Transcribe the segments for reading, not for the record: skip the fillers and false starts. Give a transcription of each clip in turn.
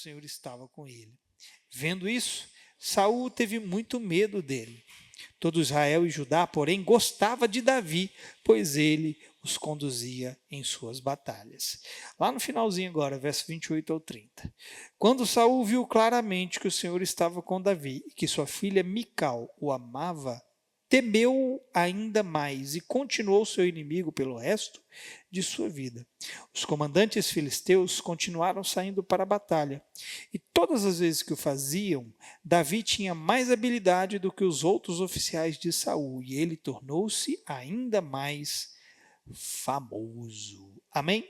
Senhor estava com ele. Vendo isso, Saul teve muito medo dele. Todo Israel e Judá, porém, gostava de Davi, pois ele os conduzia em suas batalhas. Lá no finalzinho agora, verso 28 ao 30. Quando Saul viu claramente que o Senhor estava com Davi e que sua filha Mical o amava, temeu ainda mais e continuou seu inimigo pelo resto de sua vida. Os comandantes filisteus continuaram saindo para a batalha, e todas as vezes que o faziam, Davi tinha mais habilidade do que os outros oficiais de Saul, e ele tornou-se ainda mais famoso. Amém?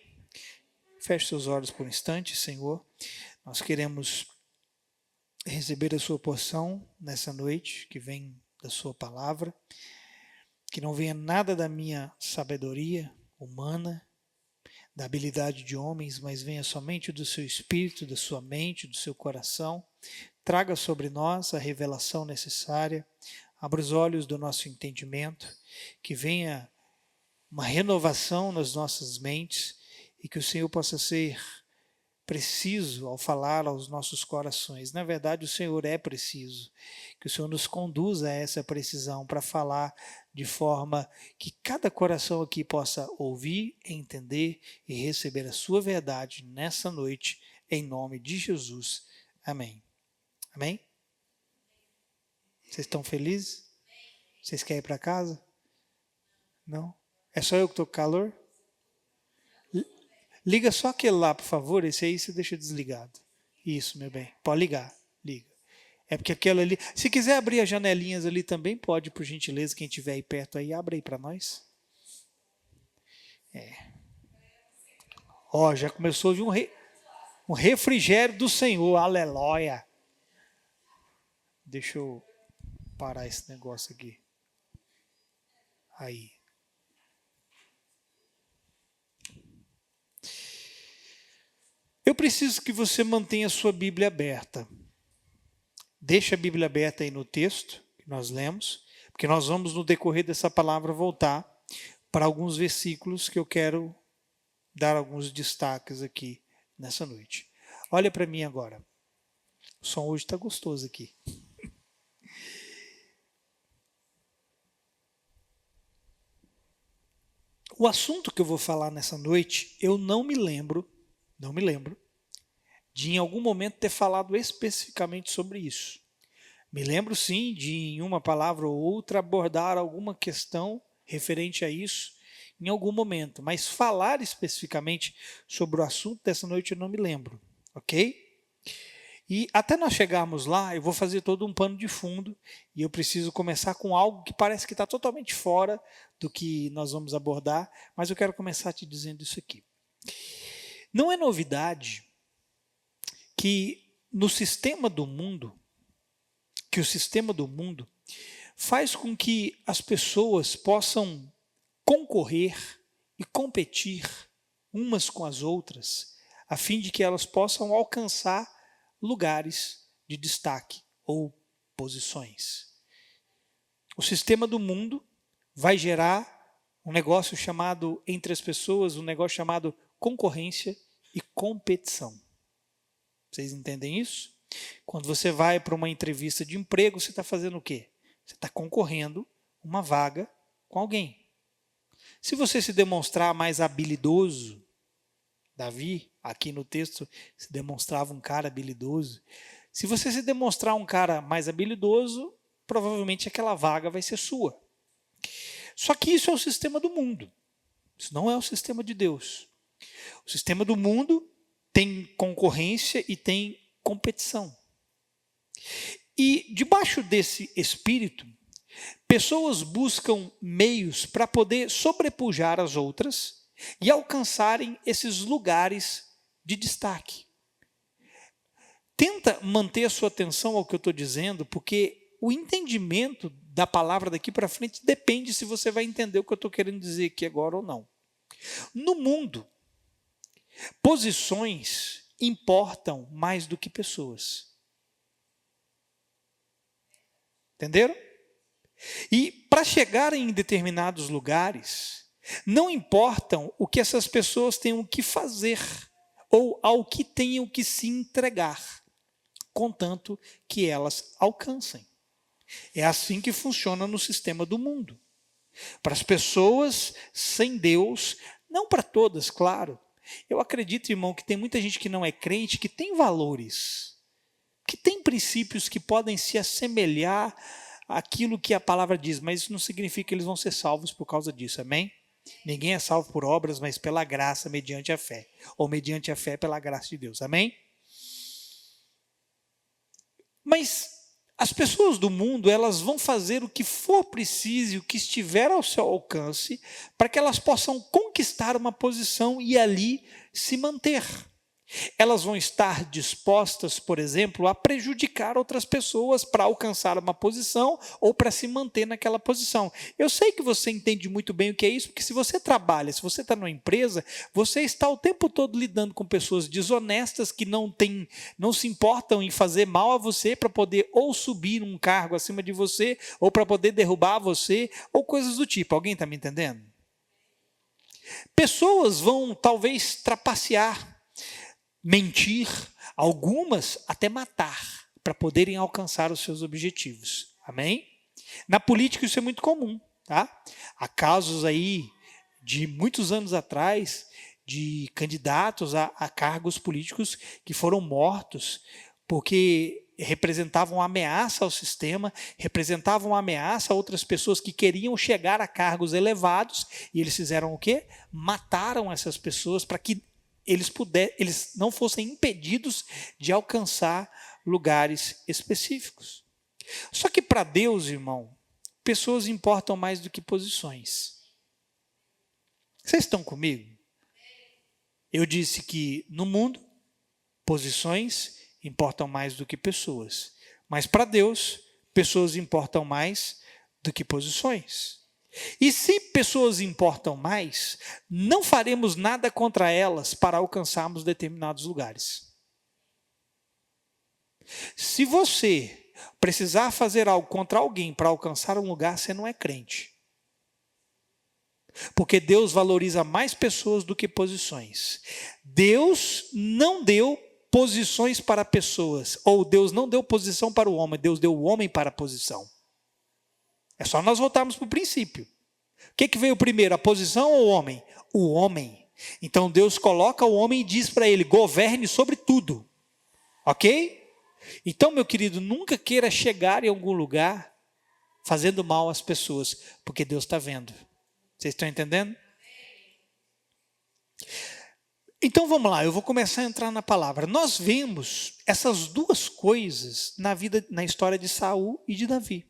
Feche seus olhos por um instante, Senhor. Nós queremos receber a sua porção nessa noite, que vem da sua palavra, que não venha nada da minha sabedoria humana, da habilidade de homens, mas venha somente do seu espírito, da sua mente, do seu coração. Traga sobre nós a revelação necessária, abra os olhos do nosso entendimento, que venha uma renovação nas nossas mentes e que o Senhor possa ser preciso ao falar aos nossos corações. Na verdade, o Senhor é preciso. Que o Senhor nos conduza a essa precisão para falar de forma que cada coração aqui possa ouvir, entender e receber a sua verdade nessa noite, em nome de Jesus. Amém. Amém? Vocês estão felizes? Vocês querem ir para casa? Não? É só eu que estou com calor? Liga só aquele lá, por favor, esse aí você deixa desligado. Isso, meu bem. Pode ligar, liga. É porque aquela ali... Se quiser abrir as janelinhas ali também, pode, por gentileza, quem estiver aí perto aí, abre aí para nós. Ó, já começou a vir um refrigério do Senhor, aleluia. Deixa eu parar esse negócio aqui. Aí. Eu preciso que você mantenha a sua Bíblia aberta. Deixa a Bíblia aberta aí no texto que nós lemos, porque nós vamos no decorrer dessa palavra voltar para alguns versículos que eu quero dar alguns destaques aqui nessa noite. Olha para mim agora. O som hoje está gostoso aqui. O assunto que eu vou falar nessa noite, eu não me lembro de em algum momento ter falado especificamente sobre isso. Me lembro sim de em uma palavra ou outra abordar alguma questão referente a isso em algum momento, mas falar especificamente sobre o assunto dessa noite eu não me lembro, ok? E até nós chegarmos lá, eu vou fazer todo um pano de fundo e eu preciso começar com algo que parece que está totalmente fora do que nós vamos abordar, mas eu quero começar te dizendo isso aqui. Não é novidade que no sistema do mundo, que o sistema do mundo faz com que as pessoas possam concorrer e competir umas com as outras, a fim de que elas possam alcançar lugares de destaque ou posições. O sistema do mundo vai gerar um negócio chamado, entre as pessoas, um negócio chamado concorrência e competição. Vocês entendem isso? Quando você vai para uma entrevista de emprego, você está fazendo o quê? Você está concorrendo uma vaga com alguém. Se você se demonstrar mais habilidoso, Davi, aqui no texto, se demonstrava um cara habilidoso. Se você se demonstrar um cara mais habilidoso, provavelmente aquela vaga vai ser sua. Só que isso é o sistema do mundo. Isso não é o sistema de Deus. O sistema do mundo tem concorrência e tem competição. E debaixo desse espírito, pessoas buscam meios para poder sobrepujar as outras e alcançarem esses lugares de destaque. Tenta manter a sua atenção ao que eu estou dizendo, porque o entendimento da palavra daqui para frente depende se você vai entender o que eu estou querendo dizer aqui agora ou não. No mundo, posições importam mais do que pessoas. Entenderam? E para chegarem em determinados lugares, não importam o que essas pessoas tenham que fazer ou ao que tenham que se entregar, contanto que elas alcancem. É assim que funciona no sistema do mundo. Para as pessoas sem Deus, não para todas, claro. Eu acredito, irmão, que tem muita gente que não é crente, que tem valores, que tem princípios que podem se assemelhar àquilo que a palavra diz, mas isso não significa que eles vão ser salvos por causa disso, amém? Ninguém é salvo por obras, mas pela graça, mediante a fé. Ou mediante a fé, pela graça de Deus, amém? Mas as pessoas do mundo, elas vão fazer o que for preciso, o que estiver ao seu alcance, para que elas possam conquistar uma posição e ali se manter. Elas vão estar dispostas, por exemplo, a prejudicar outras pessoas para alcançar uma posição ou para se manter naquela posição. Eu sei que você entende muito bem o que é isso, porque se você trabalha, se você está numa empresa, você está o tempo todo lidando com pessoas desonestas que não se importam em fazer mal a você para poder ou subir um cargo acima de você, ou para poder derrubar você, ou coisas do tipo. Alguém está me entendendo? Pessoas vão talvez trapacear, mentir, algumas até matar, para poderem alcançar os seus objetivos. Amém? Na política isso é muito comum, tá? Há casos aí de muitos anos atrás de candidatos a cargos políticos que foram mortos porque representavam ameaça ao sistema, representavam ameaça a outras pessoas que queriam chegar a cargos elevados, e eles fizeram o quê? Mataram essas pessoas para que eles não fossem impedidos de alcançar lugares específicos. Só que para Deus, irmão, pessoas importam mais do que posições. Vocês estão comigo? Eu disse que no mundo, posições importam mais do que pessoas. Mas para Deus, pessoas importam mais do que posições. E se pessoas importam mais, não faremos nada contra elas para alcançarmos determinados lugares. Se você precisar fazer algo contra alguém para alcançar um lugar, você não é crente. Porque Deus valoriza mais pessoas do que posições. Deus não deu posições para pessoas, ou Deus não deu posição para o homem, Deus deu o homem para a posição. É só nós voltarmos para o princípio. O que veio primeiro, a posição ou o homem? O homem. Então Deus coloca o homem e diz para ele, governe sobre tudo. Ok? Então, meu querido, nunca queira chegar em algum lugar fazendo mal às pessoas, porque Deus está vendo. Vocês estão entendendo? Então vamos lá, eu vou começar a entrar na palavra. Nós vemos essas duas coisas na história de Saul e de Davi.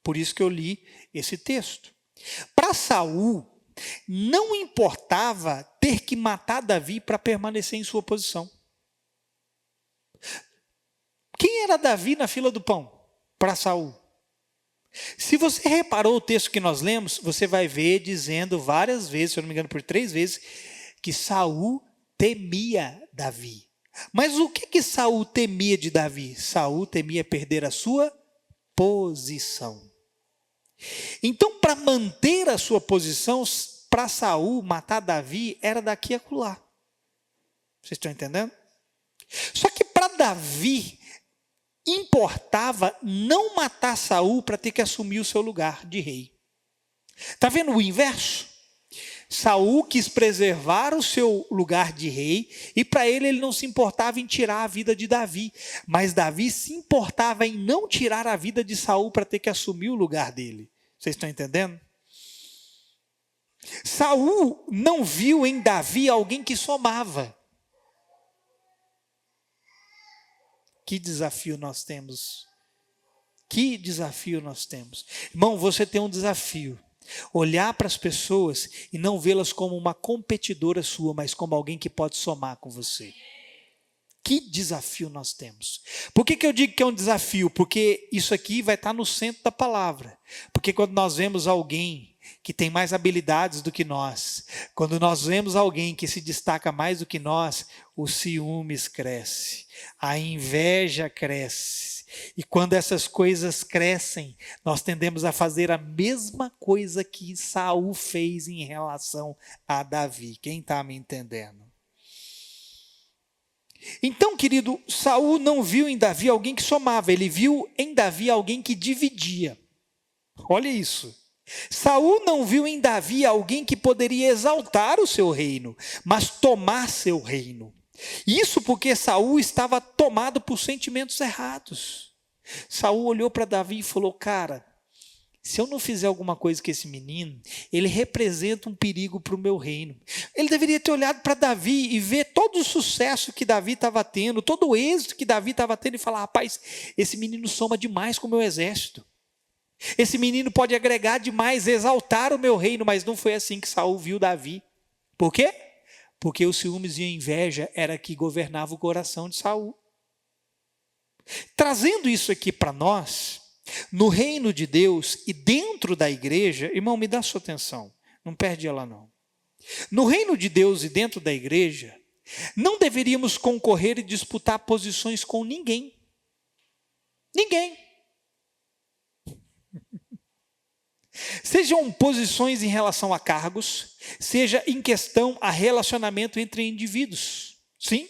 Por isso que eu li esse texto. Para Saul, não importava ter que matar Davi para permanecer em sua posição. Quem era Davi na fila do pão? Para Saul. Se você reparou o texto que nós lemos, você vai ver dizendo várias vezes, se eu não me engano por 3 vezes, que Saul temia Davi. Mas o que Saul temia de Davi? Saul temia perder a sua posição. Então, para manter a sua posição, para Saul matar Davi era daqui a acolá. Vocês estão entendendo? Só que para Davi importava não matar Saul para ter que assumir o seu lugar de rei. Está vendo o inverso? Saul quis preservar o seu lugar de rei e para ele não se importava em tirar a vida de Davi, mas Davi se importava em não tirar a vida de Saul para ter que assumir o lugar dele. Vocês estão entendendo? Saul não viu em Davi alguém que somava. Que desafio nós temos. Que desafio nós temos. Irmão, você tem um desafio. Olhar para as pessoas e não vê-las como uma competidora sua, mas como alguém que pode somar com você. Que desafio nós temos. Por que eu digo que é um desafio? Porque isso aqui vai estar no centro da palavra. Porque quando nós vemos alguém que tem mais habilidades do que nós, quando nós vemos alguém que se destaca mais do que nós, os ciúmes crescem, a inveja cresce. E quando essas coisas crescem, nós tendemos a fazer a mesma coisa que Saul fez em relação a Davi. Quem está me entendendo? Então, querido, Saul não viu em Davi alguém que somava, ele viu em Davi alguém que dividia. Olha isso. Saul não viu em Davi alguém que poderia exaltar o seu reino, mas tomar seu reino. Isso porque Saul estava tomado por sentimentos errados. Saul olhou para Davi e falou: cara, se eu não fizer alguma coisa com esse menino, ele representa um perigo para o meu reino. Ele deveria ter olhado para Davi e ver todo o sucesso que Davi estava tendo, todo o êxito que Davi estava tendo e falar: rapaz, esse menino soma demais com o meu exército. Esse menino pode agregar demais, exaltar o meu reino. Mas não foi assim que Saul viu Davi. Por quê? Porque os ciúmes e a inveja era que governava o coração de Saul. Trazendo isso aqui para nós, no reino de Deus e dentro da igreja, irmão, me dá sua atenção, não perde ela não. No reino de Deus e dentro da igreja, não deveríamos concorrer e disputar posições com ninguém. Ninguém. Sejam posições em relação a cargos, seja em questão a relacionamento entre indivíduos. Sim,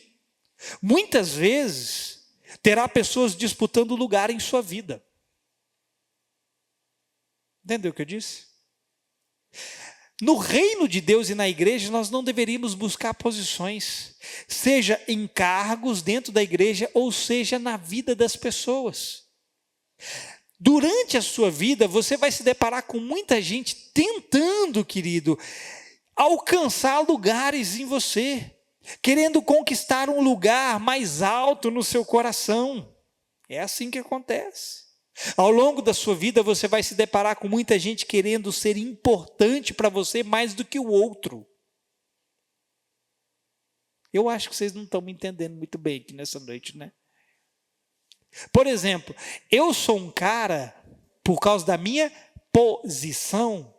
muitas vezes terá pessoas disputando lugar em sua vida. Entendeu o que eu disse? No reino de Deus e na igreja, nós não deveríamos buscar posições, seja em cargos dentro da igreja, ou seja na vida das pessoas. Durante a sua vida, você vai se deparar com muita gente tentando, querido, alcançar lugares em você, querendo conquistar um lugar mais alto no seu coração. É assim que acontece. Ao longo da sua vida, você vai se deparar com muita gente querendo ser importante para você mais do que o outro. Eu acho que vocês não estão me entendendo muito bem aqui nessa noite, né? Por exemplo, eu sou um cara, por causa da minha posição,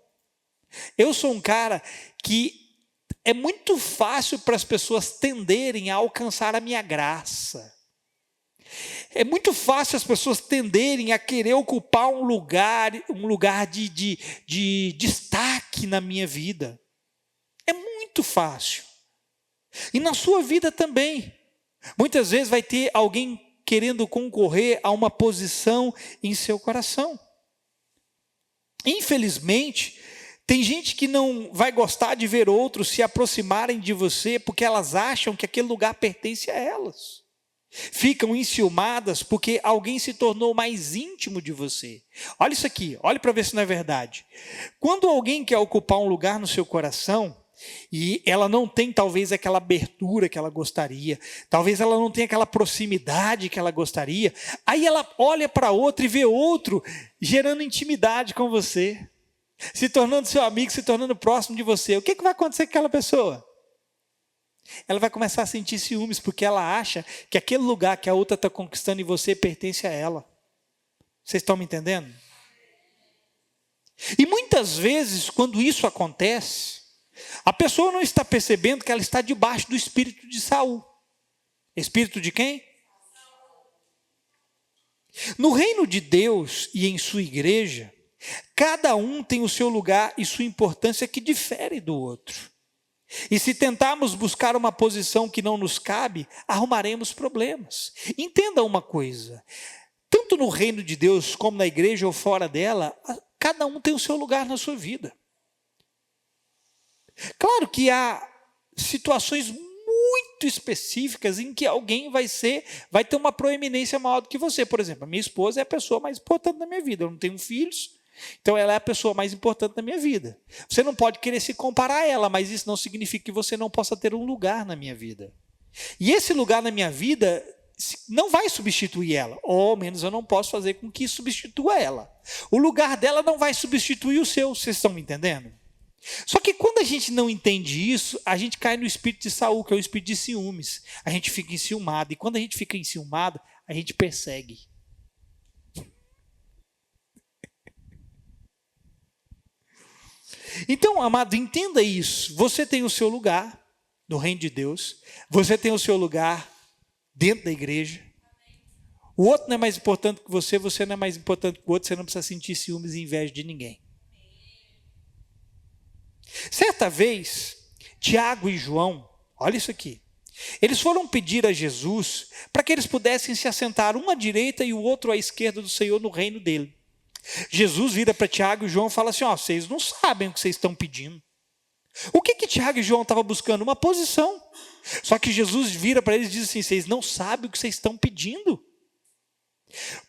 eu sou um cara que é muito fácil para as pessoas tenderem a alcançar a minha graça. É muito fácil as pessoas tenderem a querer ocupar um lugar de destaque na minha vida. É muito fácil. E na sua vida também. Muitas vezes vai ter alguém querendo concorrer a uma posição em seu coração. Infelizmente, tem gente que não vai gostar de ver outros se aproximarem de você porque elas acham que aquele lugar pertence a elas. Ficam enciumadas porque alguém se tornou mais íntimo de você. Olha isso aqui, olha para ver se não é verdade. Quando alguém quer ocupar um lugar no seu coração, e ela não tem talvez aquela abertura que ela gostaria, talvez ela não tenha aquela proximidade que ela gostaria, aí ela olha para outro e vê outro gerando intimidade com você, se tornando seu amigo, se tornando próximo de você. O que vai acontecer com aquela pessoa? Ela vai começar a sentir ciúmes, porque ela acha que aquele lugar que a outra está conquistando em você pertence a ela. Vocês estão me entendendo? E muitas vezes, quando isso acontece, a pessoa não está percebendo que ela está debaixo do espírito de Saul. Espírito de quem? No reino de Deus e em sua igreja, cada um tem o seu lugar e sua importância que difere do outro. E se tentarmos buscar uma posição que não nos cabe, arrumaremos problemas. Entenda uma coisa, tanto no reino de Deus como na igreja ou fora dela, cada um tem o seu lugar na sua vida. Claro que há situações muito específicas em que alguém vai ter uma proeminência maior do que você. Por exemplo, a minha esposa é a pessoa mais importante da minha vida. Eu não tenho filhos, então ela é a pessoa mais importante da minha vida. Você não pode querer se comparar a ela, mas isso não significa que você não possa ter um lugar na minha vida. E esse lugar na minha vida não vai substituir ela, ou ao menos eu não posso fazer com que substitua ela. O lugar dela não vai substituir o seu, vocês estão me entendendo? Só que quando a gente não entende isso, a gente cai no espírito de Saul, que é o espírito de ciúmes. A gente fica enciumado, e quando a gente fica enciumado, a gente persegue. Então, amado, entenda isso. Você tem o seu lugar no reino de Deus, você tem o seu lugar dentro da igreja. O outro não é mais importante que você não é mais importante que o outro, você não precisa sentir ciúmes e inveja de ninguém. Certa vez, Tiago e João, olha isso aqui, Eles foram pedir a Jesus para que eles pudessem se assentar um à direita e o outro à esquerda do Senhor no reino dele. Jesus vira para Tiago e João e fala assim: ó, vocês não sabem o que vocês estão pedindo. O que Tiago e João estavam buscando? Uma posição. Só que Jesus vira para eles e diz assim: vocês não sabem o que vocês estão pedindo.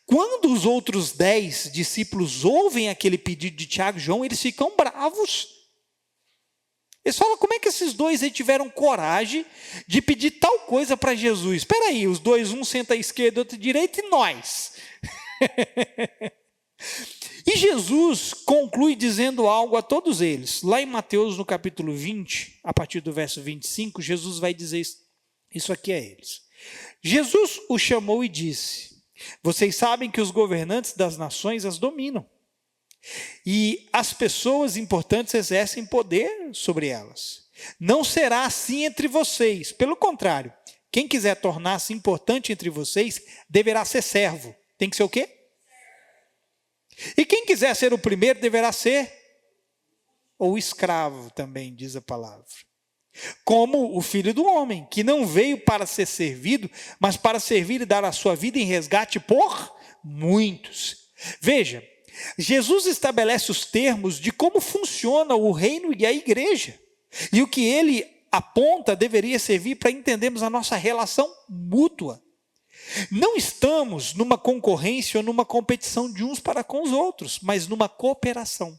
Quando os outros 10 discípulos ouvem aquele pedido de Tiago e João, eles ficam bravos. Eles falam: como é que esses dois aí tiveram coragem de pedir tal coisa para Jesus? Espera aí, os dois, um senta à esquerda, outro à direita, e nós? E Jesus conclui dizendo algo a todos eles. Lá em Mateus, no capítulo 20, a partir do verso 25, Jesus vai dizer isso aqui a eles. Jesus os chamou e disse: vocês sabem que os governantes das nações as dominam, e as pessoas importantes exercem poder sobre elas. Não será assim entre vocês. Pelo contrário, quem quiser tornar-se importante entre vocês, deverá ser servo. Tem que ser o quê? E quem quiser ser o primeiro, deverá ser ou escravo, também diz a palavra. Como o Filho do Homem, que não veio para ser servido, mas para servir e dar a sua vida em resgate por muitos. Veja, Jesus estabelece os termos de como funciona o reino e a igreja. E o que ele aponta deveria servir para entendermos a nossa relação mútua. Não estamos numa concorrência ou numa competição de uns para com os outros, mas numa cooperação.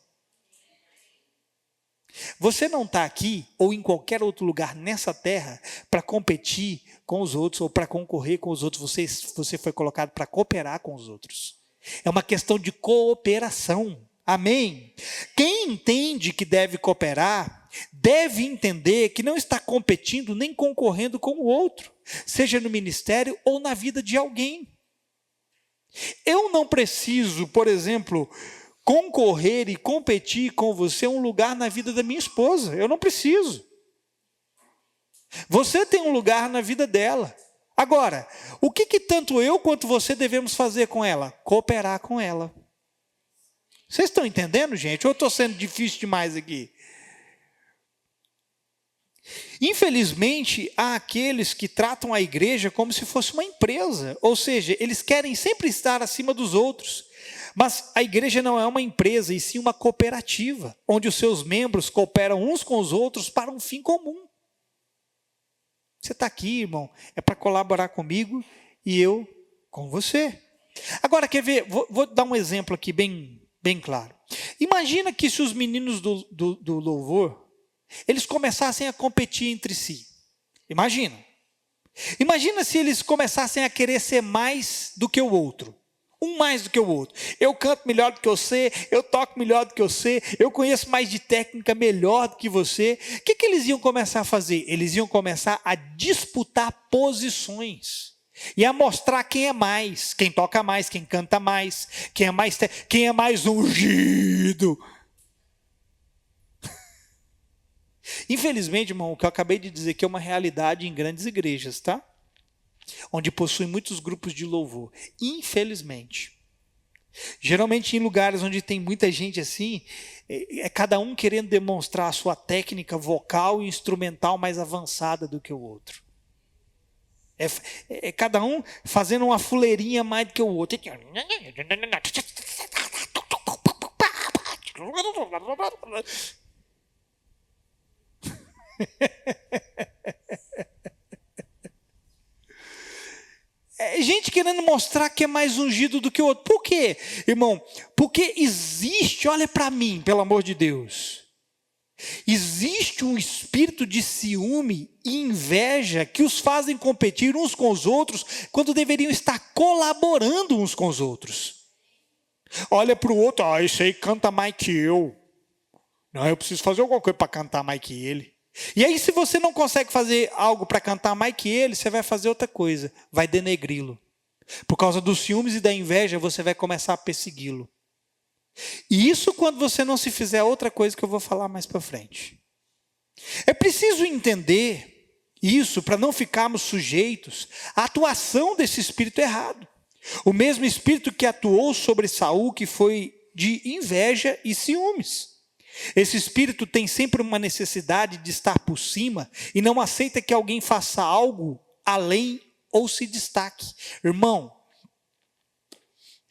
Você não está aqui ou em qualquer outro lugar nessa terra para competir com os outros ou para concorrer com os outros. Você foi colocado para cooperar com os outros. É uma questão de cooperação. Amém? Quem entende que deve cooperar, deve entender que não está competindo nem concorrendo com o outro, seja no ministério ou na vida de alguém. Eu não preciso, por exemplo, concorrer e competir com você um lugar na vida da minha esposa. Eu não preciso. Você tem um lugar na vida dela. Agora, o que tanto eu quanto você devemos fazer com ela? Cooperar com ela. Vocês estão entendendo, gente? Ou eu estou sendo difícil demais aqui? Infelizmente, há aqueles que tratam a igreja como se fosse uma empresa. Ou seja, eles querem sempre estar acima dos outros. Mas a igreja não é uma empresa, e sim uma cooperativa, onde os seus membros cooperam uns com os outros para um fim comum. Você está aqui, irmão, é para colaborar comigo e eu com você. Agora, quer ver? Vou dar um exemplo aqui bem claro. Imagina que se os meninos do louvor, eles começassem a competir entre si. Imagina se eles começassem a querer ser mais do que o outro. Um mais do que o outro. Eu canto melhor do que você, eu toco melhor do que você, eu conheço mais de técnica melhor do que você. O que eles iam começar a fazer? Eles iam começar a disputar posições. E a mostrar quem é mais, quem toca mais, quem canta mais, quem é mais ungido. Infelizmente, irmão, o que eu acabei de dizer aqui é uma realidade em grandes igrejas, tá? Onde possuem muitos grupos de louvor. Infelizmente. Geralmente em lugares onde tem muita gente assim, é cada um querendo demonstrar a sua técnica vocal e instrumental mais avançada do que o outro. É cada um fazendo uma fuleirinha mais do que o outro. É gente querendo mostrar que é mais ungido do que o outro. Por quê, irmão? Porque existe, olha para mim, pelo amor de Deus. Existe um espírito de ciúme e inveja que os fazem competir uns com os outros quando deveriam estar colaborando uns com os outros. Olha para o outro, esse aí canta mais que eu. Não, eu preciso fazer alguma coisa para cantar mais que ele. E aí, se você não consegue fazer algo para cantar mais que ele, você vai fazer outra coisa, vai denegri-lo. Por causa dos ciúmes e da inveja, você vai começar a persegui-lo. E isso quando você não se fizer outra coisa que eu vou falar mais para frente. É preciso entender isso para não ficarmos sujeitos à atuação desse espírito errado. O mesmo espírito que atuou sobre Saul, que foi de inveja e ciúmes. Esse espírito tem sempre uma necessidade de estar por cima e não aceita que alguém faça algo além ou se destaque. Irmão,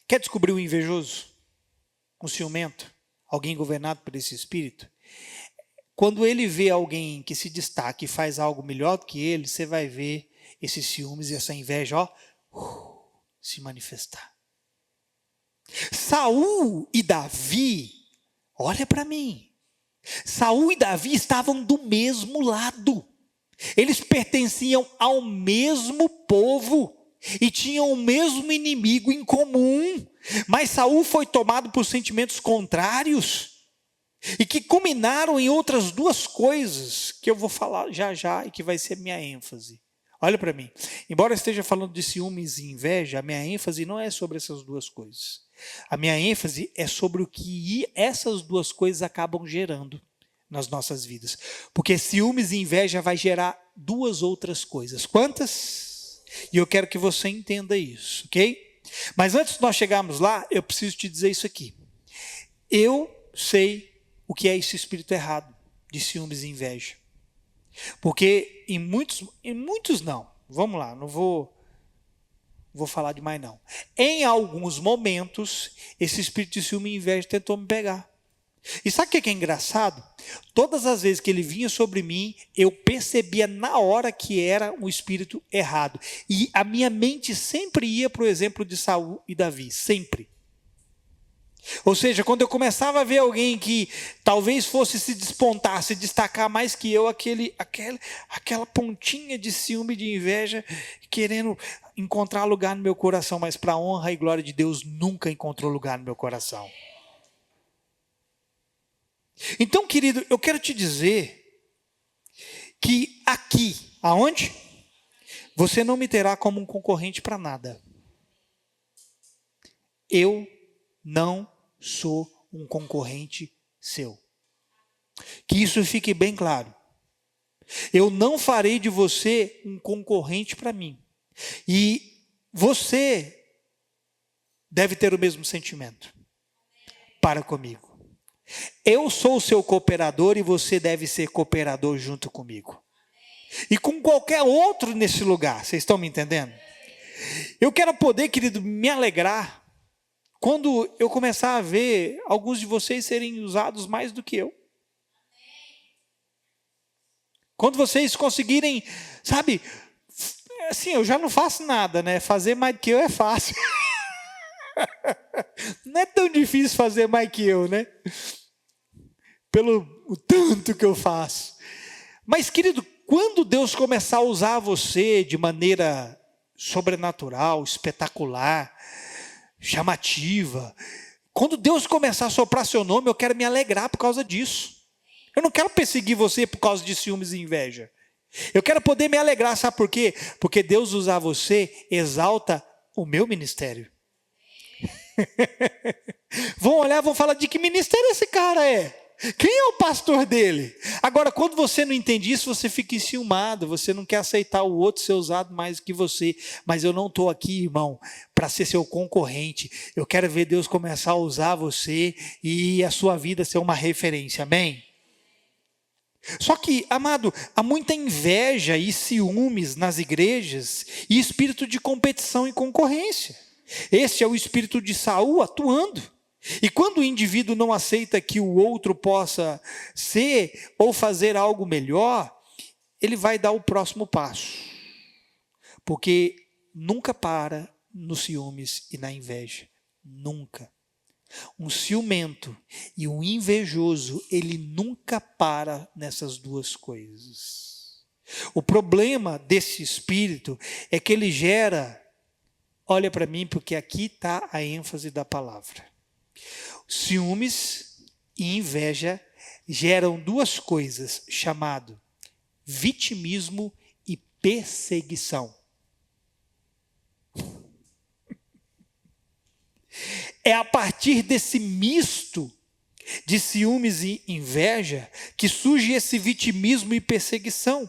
quer descobrir o invejoso? Um ciumento? Alguém governado por esse espírito? Quando ele vê alguém que se destaca e faz algo melhor do que ele, você vai ver esses ciúmes e essa inveja, se manifestar. Saul e Davi, olha para mim. Saul e Davi estavam do mesmo lado. Eles pertenciam ao mesmo povo e tinham o mesmo inimigo em comum. Mas Saul foi tomado por sentimentos contrários e que culminaram em outras duas coisas que eu vou falar já já e que vai ser minha ênfase. Olha para mim. Embora eu esteja falando de ciúmes e inveja, a minha ênfase não é sobre essas duas coisas. A minha ênfase é sobre o que essas duas coisas acabam gerando nas nossas vidas. Porque ciúmes e inveja vai gerar duas outras coisas. Quantas? E eu quero que você entenda isso, ok? Mas antes de nós chegarmos lá, eu preciso te dizer isso aqui. Eu sei o que é esse espírito errado de ciúmes e inveja. Porque em muitos não. Vamos lá, não vou falar demais não. Em alguns momentos, esse espírito de ciúme e inveja tentou me pegar. E sabe o que é engraçado? Todas as vezes que ele vinha sobre mim, eu percebia na hora que era um espírito errado. E a minha mente sempre ia para o exemplo de Saul e Davi, sempre. Ou seja, quando eu começava a ver alguém que talvez fosse se despontar, se destacar mais que eu, aquela pontinha de ciúme e de inveja, querendo encontrar lugar no meu coração, mas para a honra e glória de Deus, nunca encontrou lugar no meu coração. Então, querido, eu quero te dizer que aqui, aonde? Você não me terá como um concorrente para nada. Eu não sou um concorrente seu. Que isso fique bem claro. Eu não farei de você um concorrente para mim. E você deve ter o mesmo sentimento para comigo. Eu sou o seu cooperador e você deve ser cooperador junto comigo. E com qualquer outro nesse lugar. Vocês estão me entendendo? Eu quero poder, querido, me alegrar quando eu começar a ver alguns de vocês serem usados mais do que eu. Quando vocês conseguirem, sabe, assim, eu já não faço nada, né? Fazer mais do que eu é fácil. Não é tão difícil fazer mais que eu, né? Pelo o tanto que eu faço. Mas, querido, quando Deus começar a usar você de maneira sobrenatural, espetacular, chamativa, quando Deus começar a soprar seu nome, eu quero me alegrar por causa disso. Eu não quero perseguir você por causa de ciúmes e inveja. Eu quero poder me alegrar, sabe por quê? Porque Deus usar você exalta o meu ministério. Vão olhar, vão falar, de que ministério esse cara é? Quem é o pastor dele? Agora, quando você não entende isso, você fica enciumado, você não quer aceitar o outro ser usado mais que você. Mas eu não estou aqui, irmão, para ser seu concorrente. Eu quero ver Deus começar a usar você e a sua vida ser uma referência, amém? Só que, amado, há muita inveja e ciúmes nas igrejas e espírito de competição e concorrência. Esse é o espírito de Saul atuando. E quando o indivíduo não aceita que o outro possa ser ou fazer algo melhor, ele vai dar o próximo passo. Porque nunca para nos ciúmes e na inveja. Nunca. Um ciumento e um invejoso, ele nunca para nessas duas coisas. O problema desse espírito é que ele gera, olha para mim, porque aqui está a ênfase da palavra. Ciúmes e inveja geram duas coisas, chamado vitimismo e perseguição. É a partir desse misto de ciúmes e inveja que surge esse vitimismo e perseguição.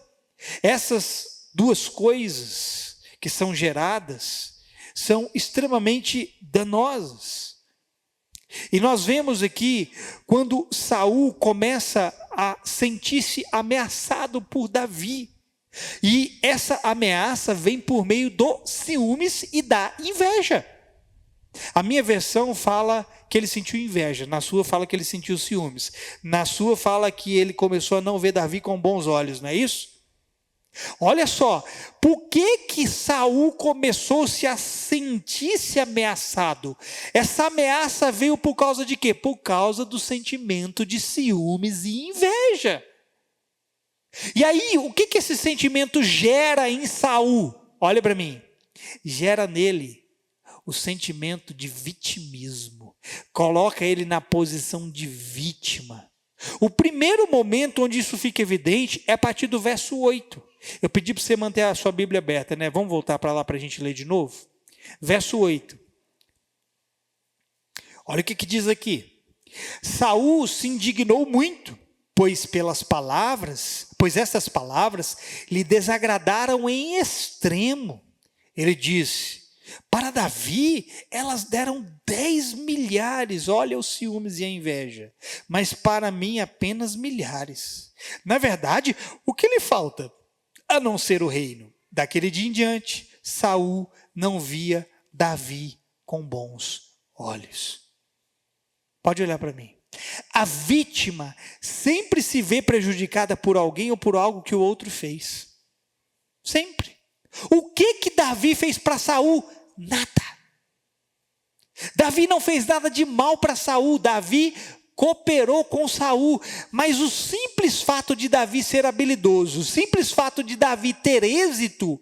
Essas duas coisas que são geradas são extremamente danosas. E nós vemos aqui, quando Saul começa a sentir-se ameaçado por Davi. E essa ameaça vem por meio do ciúmes e da inveja. A minha versão fala que ele sentiu inveja, na sua fala que ele sentiu ciúmes, na sua fala que ele começou a não ver Davi com bons olhos, não é isso? Olha só, por que Saul começou-se a sentir-se ameaçado? Essa ameaça veio por causa de quê? Por causa do sentimento de ciúmes e inveja. E aí, o que esse sentimento gera em Saul? Olha para mim, gera nele o sentimento de vitimismo, coloca ele na posição de vítima. O primeiro momento onde isso fica evidente é a partir do verso 8. Eu pedi para você manter a sua Bíblia aberta, né? Vamos voltar para lá para a gente ler de novo? Verso 8. Olha o que diz aqui. Saul se indignou muito, pois essas palavras lhe desagradaram em extremo. Ele disse: para Davi, elas deram 10 milhares, olha os ciúmes e a inveja, mas para mim apenas milhares. Na verdade, o que lhe falta? A não ser o reino. Daquele dia em diante, Saul não via Davi com bons olhos. Pode olhar para mim. A vítima sempre se vê prejudicada por alguém ou por algo que o outro fez. Sempre. O que Davi fez para Saul? Nada. Davi não fez nada de mal para Saul. Davi cooperou com Saul, mas o simples fato de Davi ser habilidoso, o simples fato de Davi ter êxito,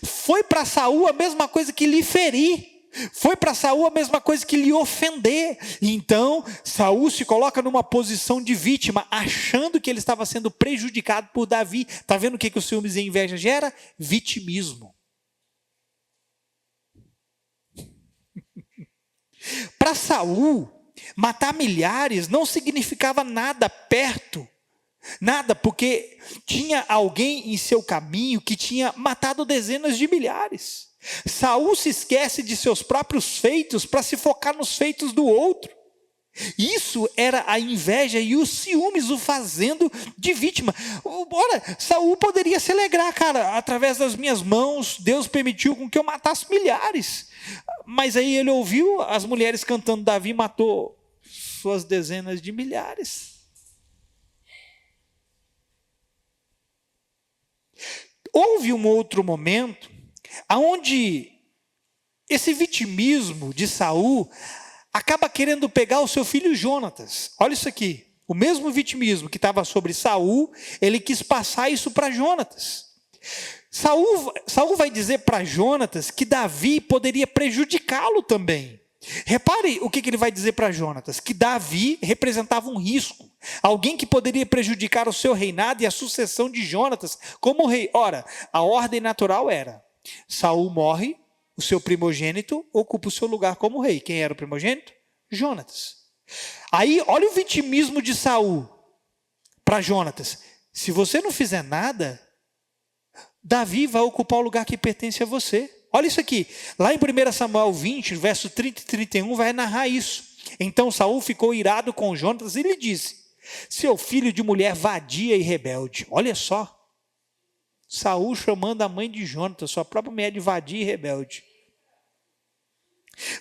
foi para Saul a mesma coisa que lhe ferir, foi para Saul a mesma coisa que lhe ofender. Então Saul se coloca numa posição de vítima, achando que ele estava sendo prejudicado por Davi. Está vendo o que o ciúmes e a inveja gera? Vitimismo. Para Saul, matar milhares não significava nada perto, nada, porque tinha alguém em seu caminho que tinha matado dezenas de milhares. Saul se esquece de seus próprios feitos para se focar nos feitos do outro. Isso era a inveja e os ciúmes o fazendo de vítima. Ora, Saul poderia se alegrar, cara, através das minhas mãos, Deus permitiu com que eu matasse milhares. Mas aí ele ouviu as mulheres cantando, Davi matou suas dezenas de milhares. Houve um outro momento aonde esse vitimismo de Saul acaba querendo pegar o seu filho Jonatas. Olha isso aqui. O mesmo vitimismo que estava sobre Saul, ele quis passar isso para Jonatas. Saul vai dizer para Jonatas que Davi poderia prejudicá-lo também. Repare o que ele vai dizer para Jonatas, que Davi representava um risco, alguém que poderia prejudicar o seu reinado e a sucessão de Jonatas como rei. Ora, a ordem natural era, Saul morre, o seu primogênito ocupa o seu lugar como rei. Quem era o primogênito? Jonatas. Aí, olha o vitimismo de Saul para Jonatas. Se você não fizer nada, Davi vai ocupar o lugar que pertence a você. Olha isso aqui. Lá em 1 Samuel 20, verso 30 e 31, vai narrar isso. Então Saul ficou irado com Jonatas e lhe disse: seu filho de mulher vadia e rebelde. Olha só. Saul chamando a mãe de Jonatas, sua própria mulher, de vadia e rebelde.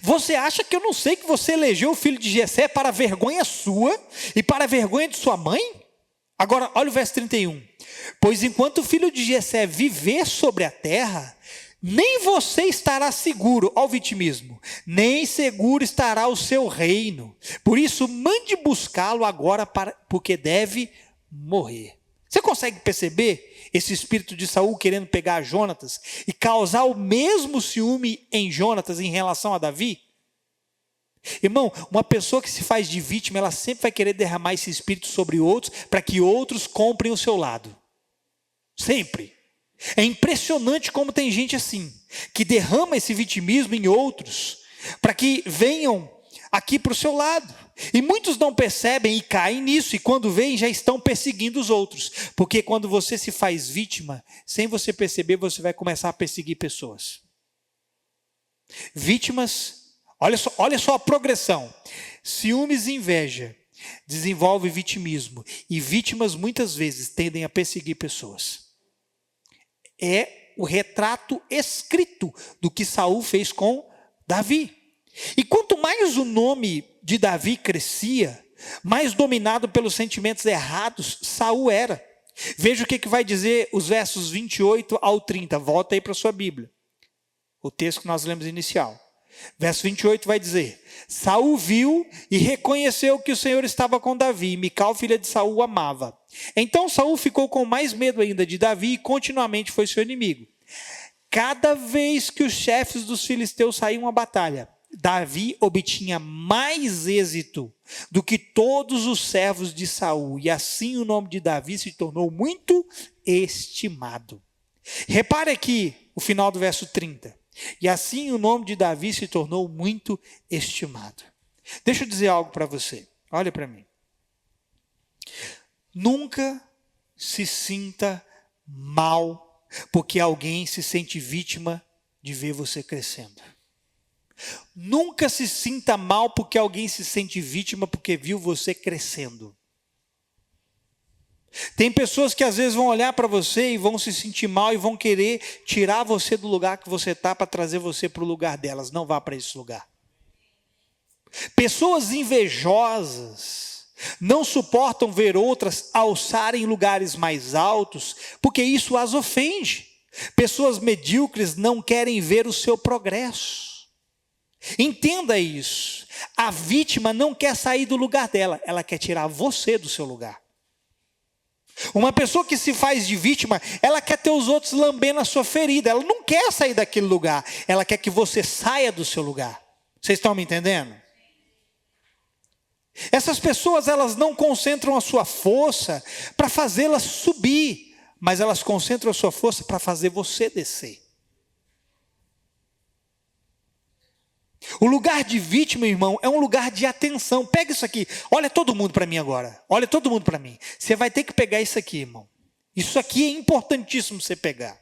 Você acha que eu não sei que você elegeu o filho de Jessé para a vergonha sua e para a vergonha de sua mãe? Agora, olha o verso 31. Pois enquanto o filho de Jessé viver sobre a terra, nem você estará seguro, ao vitimismo, nem seguro estará o seu reino. Por isso, mande buscá-lo agora, porque deve morrer. Você consegue perceber esse espírito de Saul querendo pegar Jonatas e causar o mesmo ciúme em Jonatas em relação a Davi? Irmão, uma pessoa que se faz de vítima, ela sempre vai querer derramar esse espírito sobre outros para que outros comprem o seu lado. Sempre. É impressionante como tem gente assim, que derrama esse vitimismo em outros para que venham aqui para o seu lado. E muitos não percebem e caem nisso, e quando veem já estão perseguindo os outros. Porque quando você se faz vítima, sem você perceber, você vai começar a perseguir pessoas. Vítimas, olha só a progressão. Ciúmes e inveja desenvolve vitimismo, e vítimas muitas vezes tendem a perseguir pessoas. É o retrato escrito do que Saul fez com Davi. E quanto mais o nome de Davi crescia, mais dominado pelos sentimentos errados Saul era. Veja o que vai dizer os versos 28 ao 30. Volta aí para a sua Bíblia. O texto que nós lemos inicial. Verso 28 vai dizer: Saul viu e reconheceu que o Senhor estava com Davi, e Mical, filha de Saul, o amava. Então Saul ficou com mais medo ainda de Davi e continuamente foi seu inimigo. Cada vez que os chefes dos filisteus saíam à batalha, Davi obtinha mais êxito do que todos os servos de Saul, e assim o nome de Davi se tornou muito estimado. Repare aqui o final do verso 30. E assim o nome de Davi se tornou muito estimado. Deixa eu dizer algo para você. Olha para mim. Nunca se sinta mal porque alguém se sente vítima de ver você crescendo. Nunca se sinta mal porque alguém se sente vítima porque viu você crescendo. Tem pessoas que às vezes vão olhar para você e vão se sentir mal e vão querer tirar você do lugar que você está para trazer você para o lugar delas. Não vá para esse lugar. Pessoas invejosas não suportam ver outras alçarem lugares mais altos, porque isso as ofende. Pessoas medíocres não querem ver o seu progresso. Entenda isso. A vítima não quer sair do lugar dela, ela quer tirar você do seu lugar. Uma pessoa que se faz de vítima, ela quer ter os outros lambendo a sua ferida, ela não quer sair daquele lugar, ela quer que você saia do seu lugar. Vocês estão me entendendo? Essas pessoas, elas não concentram a sua força para fazê-las subir, mas elas concentram a sua força para fazer você descer. O lugar de vítima, irmão, é um lugar de atenção. Pega isso aqui. Olha todo mundo para mim agora. Olha todo mundo para mim. Você vai ter que pegar isso aqui, irmão. Isso aqui é importantíssimo você pegar.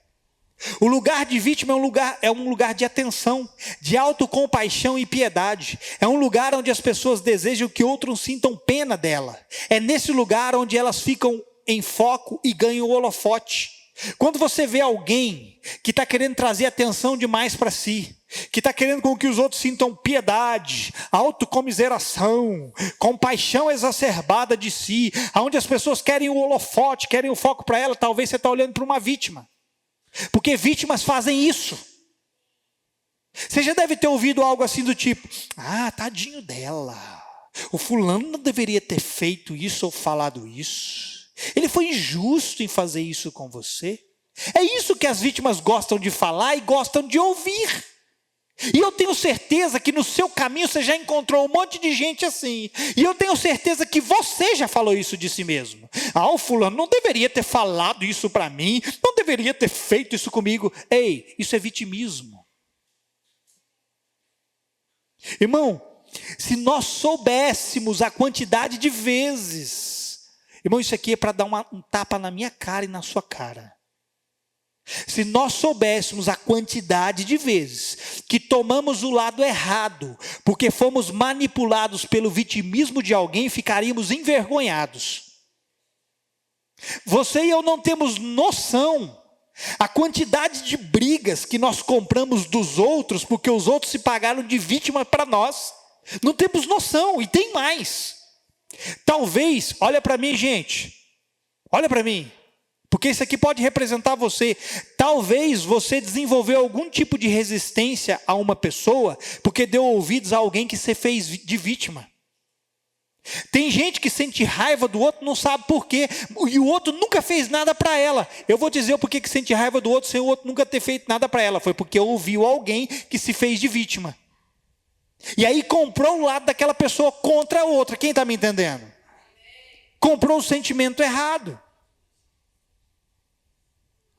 O lugar de vítima é um lugar de atenção, de autocompaixão e piedade. É um lugar onde as pessoas desejam que outros sintam pena dela. É nesse lugar onde elas ficam em foco e ganham o holofote. Quando você vê alguém que está querendo trazer atenção demais para si, que está querendo com que os outros sintam piedade, autocomiseração, compaixão exacerbada de si, onde as pessoas querem o holofote, querem o foco para ela, talvez você está olhando para uma vítima. Porque vítimas fazem isso. Você já deve ter ouvido algo assim do tipo: ah, tadinho dela, o fulano não deveria ter feito isso ou falado isso. Ele foi injusto em fazer isso com você. É isso que as vítimas gostam de falar e gostam de ouvir. E eu tenho certeza que no seu caminho você já encontrou um monte de gente assim. E eu tenho certeza que você já falou isso de si mesmo. Ah, o fulano não deveria ter falado isso para mim, não deveria ter feito isso comigo. Ei, isso é vitimismo. Irmão, se nós soubéssemos a quantidade de vezes... Irmão, isso aqui é para dar um tapa na minha cara e na sua cara. Se nós soubéssemos a quantidade de vezes que tomamos o lado errado, porque fomos manipulados pelo vitimismo de alguém, ficaríamos envergonhados. Você e eu não temos noção a quantidade de brigas que nós compramos dos outros, porque os outros se pagaram de vítima para nós. Não temos noção, e tem mais. Talvez, olha para mim, gente, olha para mim, porque isso aqui pode representar você. Talvez você desenvolveu algum tipo de resistência a uma pessoa, porque deu ouvidos a alguém que você fez de vítima. Tem gente que sente raiva do outro, não sabe por quê, e o outro nunca fez nada para ela. Eu vou dizer o porquê que sente raiva do outro sem o outro nunca ter feito nada para ela. Foi porque ouviu alguém que se fez de vítima. E aí comprou o lado daquela pessoa contra a outra. Quem está me entendendo? Comprou o sentimento errado.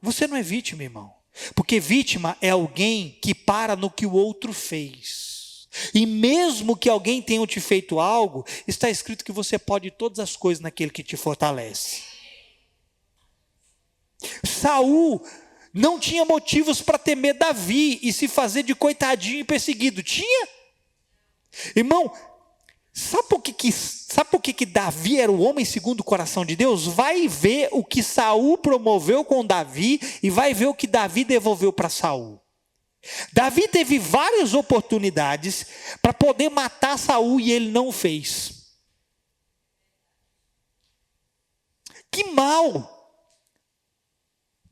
Você não é vítima, irmão. Porque vítima é alguém que para no que o outro fez. E mesmo que alguém tenha te feito algo, está escrito que você pode todas as coisas naquele que te fortalece. Saul não tinha motivos para temer Davi e se fazer de coitadinho e perseguido. Tinha? Irmão, Sabe por que Davi era o homem segundo o coração de Deus? Vai ver o que Saul promoveu com Davi e vai ver o que Davi devolveu para Saul. Davi teve várias oportunidades para poder matar Saul e ele não fez. Que mal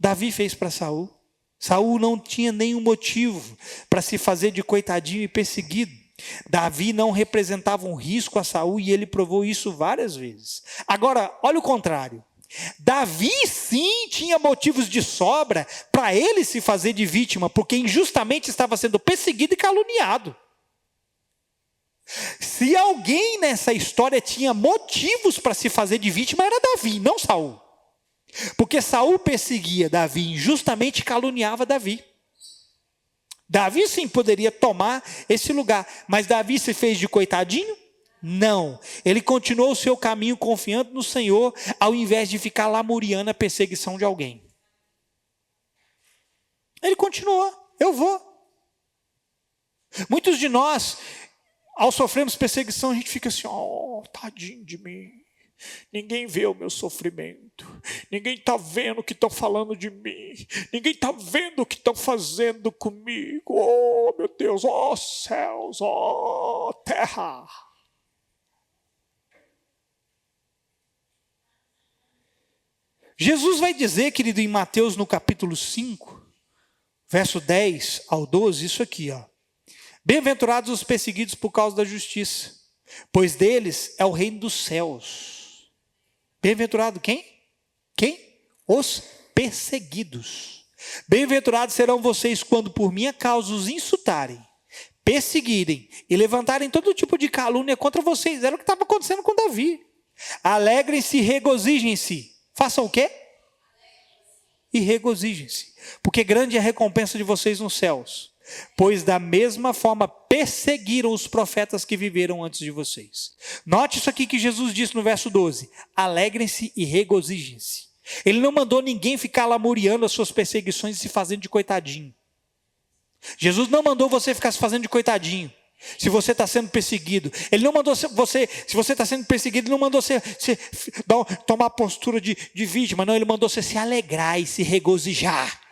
Davi fez para Saul. Saul não tinha nenhum motivo para se fazer de coitadinho e perseguido. Davi não representava um risco a Saul e ele provou isso várias vezes. Agora, olha o contrário. Davi sim tinha motivos de sobra para ele se fazer de vítima, porque injustamente estava sendo perseguido e caluniado. Se alguém nessa história tinha motivos para se fazer de vítima, era Davi, não Saul. Porque Saul perseguia Davi injustamente e caluniava Davi. Davi sim poderia tomar esse lugar, mas Davi se fez de coitadinho? Não. Ele continuou o seu caminho confiando no Senhor, ao invés de ficar lamuriando a perseguição de alguém. Ele continuou, eu vou. Muitos de nós, ao sofrermos perseguição, a gente fica assim, tadinho de mim. Ninguém vê o meu sofrimento. Ninguém está vendo o que estão falando de mim. Ninguém está vendo o que estão fazendo comigo. Oh, meu Deus, oh céus, oh terra. Jesus vai dizer, querido, em Mateus no capítulo 5, verso 10 ao 12, isso aqui, ó. Bem-aventurados os perseguidos por causa da justiça, pois deles é o reino dos céus. Bem-aventurado quem? Quem? Os perseguidos. Bem-aventurados serão vocês quando por minha causa os insultarem, perseguirem e levantarem todo tipo de calúnia contra vocês. Era o que estava acontecendo com Davi. Alegrem-se e regozijem-se. Façam o quê? E regozijem-se, porque grande é a recompensa de vocês nos céus. Pois da mesma forma perseguiram os profetas que viveram antes de vocês. Note isso aqui que Jesus disse no verso 12. Alegrem-se e regozijem-se. Ele não mandou ninguém ficar lamuriando as suas perseguições e se fazendo de coitadinho. Jesus não mandou você ficar se fazendo de coitadinho. Se você está sendo perseguido, Ele não mandou você, se você está sendo perseguido, Ele não mandou você tomar postura de vítima, não, Ele mandou você se alegrar e se regozijar.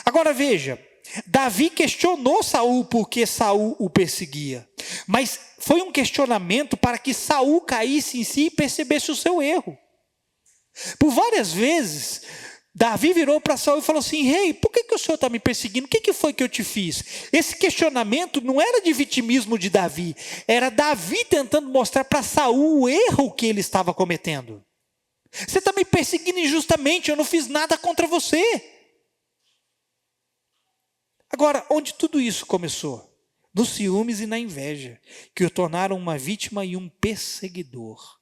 Agora veja, Davi questionou Saul porque Saul o perseguia, mas foi um questionamento para que Saul caísse em si e percebesse o seu erro. Por várias vezes, Davi virou para Saul e falou assim, rei, por que o senhor está me perseguindo? O que foi que eu te fiz? Esse questionamento não era de vitimismo de Davi, era Davi tentando mostrar para Saul o erro que ele estava cometendo. Você está me perseguindo injustamente, eu não fiz nada contra você. Agora, onde tudo isso começou? Nos ciúmes e na inveja, que o tornaram uma vítima e um perseguidor.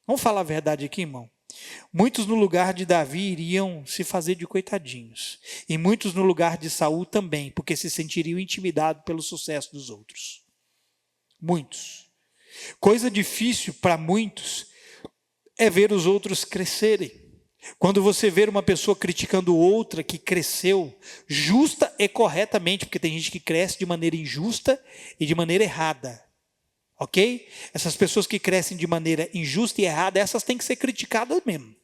Vamos falar a verdade aqui, irmão? Muitos no lugar de Davi iriam se fazer de coitadinhos. E muitos no lugar de Saul também, porque se sentiriam intimidados pelo sucesso dos outros. Muitos. Coisa difícil para muitos é ver os outros crescerem. Quando você vê uma pessoa criticando outra que cresceu justa e corretamente, porque tem gente que cresce de maneira injusta e de maneira errada, ok? Essas pessoas que crescem de maneira injusta e errada, essas têm que ser criticadas mesmo.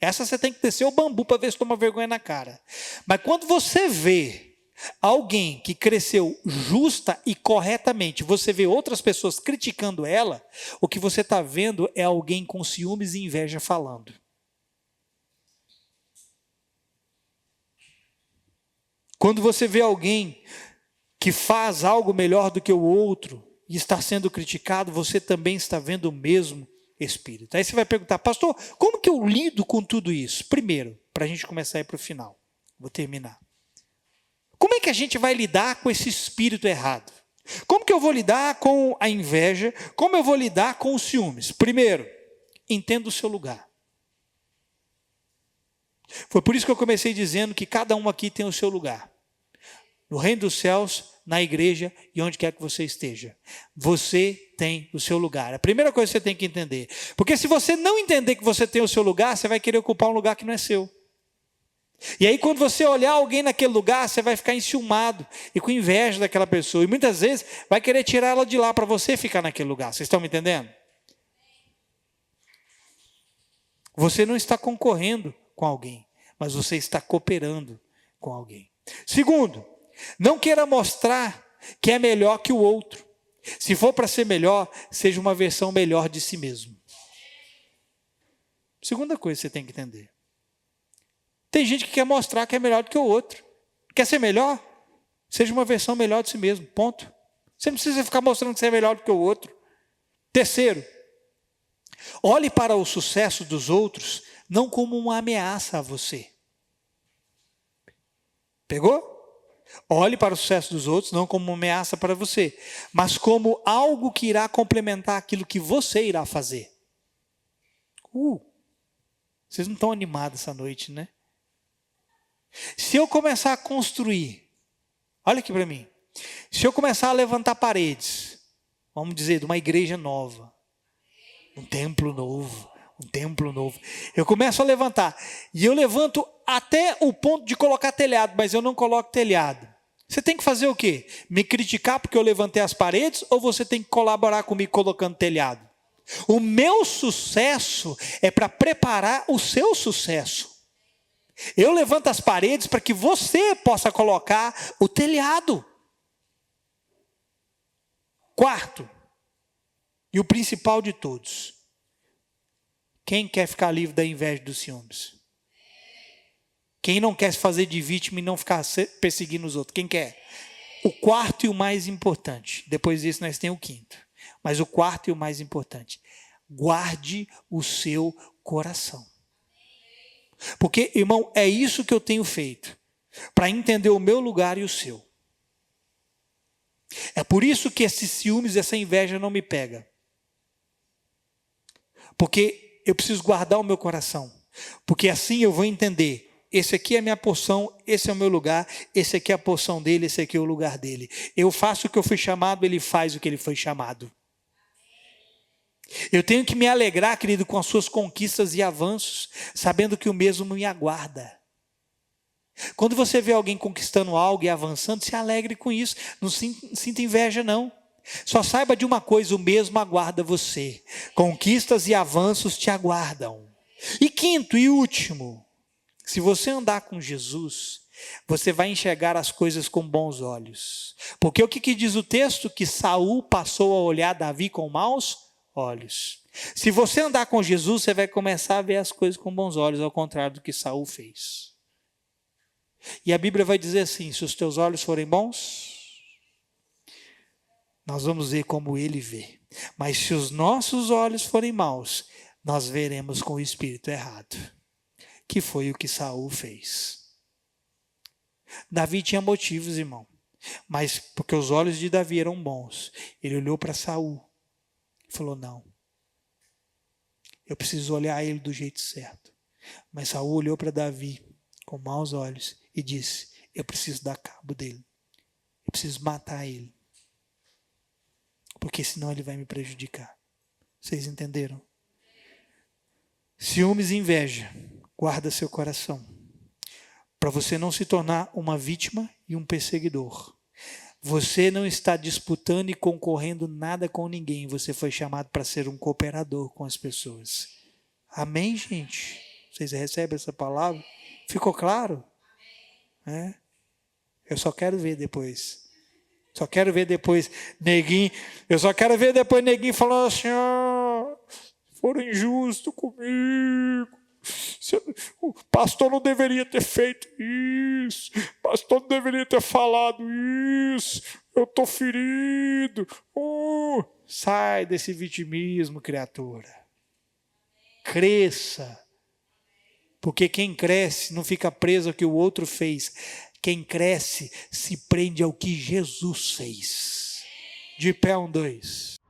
Essas você tem que descer o bambu para ver se toma vergonha na cara. Mas quando você vê alguém que cresceu justa e corretamente, você vê outras pessoas criticando ela, o que você está vendo é alguém com ciúmes e inveja falando. Quando você vê alguém que faz algo melhor do que o outro e está sendo criticado, você também está vendo o mesmo espírito. Aí você vai perguntar, pastor, como que eu lido com tudo isso? Primeiro, para a gente começar a ir para o final, vou terminar. Como é que a gente vai lidar com esse espírito errado? Como que eu vou lidar com a inveja? Como eu vou lidar com os ciúmes? Primeiro, entenda o seu lugar. Foi por isso que eu comecei dizendo que cada um aqui tem o seu lugar. No reino dos céus, na igreja e onde quer que você esteja. Você tem o seu lugar. A primeira coisa que você tem que entender. Porque se você não entender que você tem o seu lugar, você vai querer ocupar um lugar que não é seu. E aí quando você olhar alguém naquele lugar, você vai ficar enciumado e com inveja daquela pessoa. E muitas vezes vai querer tirar ela de lá para você ficar naquele lugar. Vocês estão me entendendo? Você não está concorrendo com alguém, mas você está cooperando com alguém. Segundo, não queira mostrar que é melhor que o outro. Se for para ser melhor, seja uma versão melhor de si mesmo. Segunda coisa que você tem que entender. Tem gente que quer mostrar que é melhor do que o outro. Quer ser melhor? Seja uma versão melhor de si mesmo, ponto. Você não precisa ficar mostrando que você é melhor do que o outro. Terceiro, olhe para o sucesso dos outros não como uma ameaça a você. Pegou? Olhe para o sucesso dos outros não como uma ameaça para você, mas como algo que irá complementar aquilo que você irá fazer. Vocês não estão animados essa noite, né? Se eu começar a construir, olha aqui para mim, se eu começar a levantar paredes, vamos dizer, de uma igreja nova, um templo novo, eu começo a levantar, e eu levanto até o ponto de colocar telhado, mas eu não coloco telhado. Você tem que fazer o quê? Me criticar porque eu levantei as paredes, ou você tem que colaborar comigo colocando telhado? O meu sucesso é para preparar o seu sucesso. Eu levanto as paredes para que você possa colocar o telhado. Quarto, e o principal de todos. Quem quer ficar livre da inveja e dos ciúmes? Quem não quer se fazer de vítima e não ficar perseguindo os outros? Quem quer? O quarto e o mais importante. Depois disso nós temos o quinto. Mas o quarto e o mais importante. Guarde o seu coração. Porque, irmão, é isso que eu tenho feito. Para entender o meu lugar e o seu. É por isso que esses ciúmes, essa inveja não me pega. Porque eu preciso guardar o meu coração. Porque assim eu vou entender. Esse aqui é a minha porção, esse é o meu lugar, esse aqui é a porção dele, esse aqui é o lugar dele. Eu faço o que eu fui chamado, ele faz o que ele foi chamado. Eu tenho que me alegrar, querido, com as suas conquistas e avanços, sabendo que o mesmo me aguarda. Quando você vê alguém conquistando algo e avançando, se alegre com isso. Não sinta inveja, não. Só saiba de uma coisa, o mesmo aguarda você. Conquistas e avanços te aguardam. E quinto e último, se você andar com Jesus, você vai enxergar as coisas com bons olhos. Porque o que diz o texto? Que Saul passou a olhar Davi com maus olhos. Se você andar com Jesus, você vai começar a ver as coisas com bons olhos, ao contrário do que Saul fez. E a Bíblia vai dizer assim, se os teus olhos forem bons, nós vamos ver como ele vê. Mas se os nossos olhos forem maus, nós veremos com o espírito errado. Que foi o que Saul fez. Davi tinha motivos, irmão. Mas porque os olhos de Davi eram bons, ele olhou para Saul e falou, não. Eu preciso olhar ele do jeito certo. Mas Saul olhou para Davi com maus olhos e disse, eu preciso dar cabo dele. Eu preciso matar ele. Porque senão ele vai me prejudicar. Vocês entenderam? Ciúmes e inveja. Guarda seu coração. Para você não se tornar uma vítima e um perseguidor. Você não está disputando e concorrendo nada com ninguém. Você foi chamado para ser um cooperador com as pessoas. Amém, gente? Vocês recebem essa palavra? Ficou claro? É? Eu só quero ver depois. Só quero ver depois neguinho. Eu só quero ver depois neguinho falando assim, foram injustos comigo. O pastor não deveria ter feito isso. O pastor não deveria ter falado isso. Eu estou ferido. Sai desse vitimismo, criatura. Cresça. Porque quem cresce não fica preso ao que o outro fez. Quem cresce se prende ao que Jesus fez. De pé, 1, 2.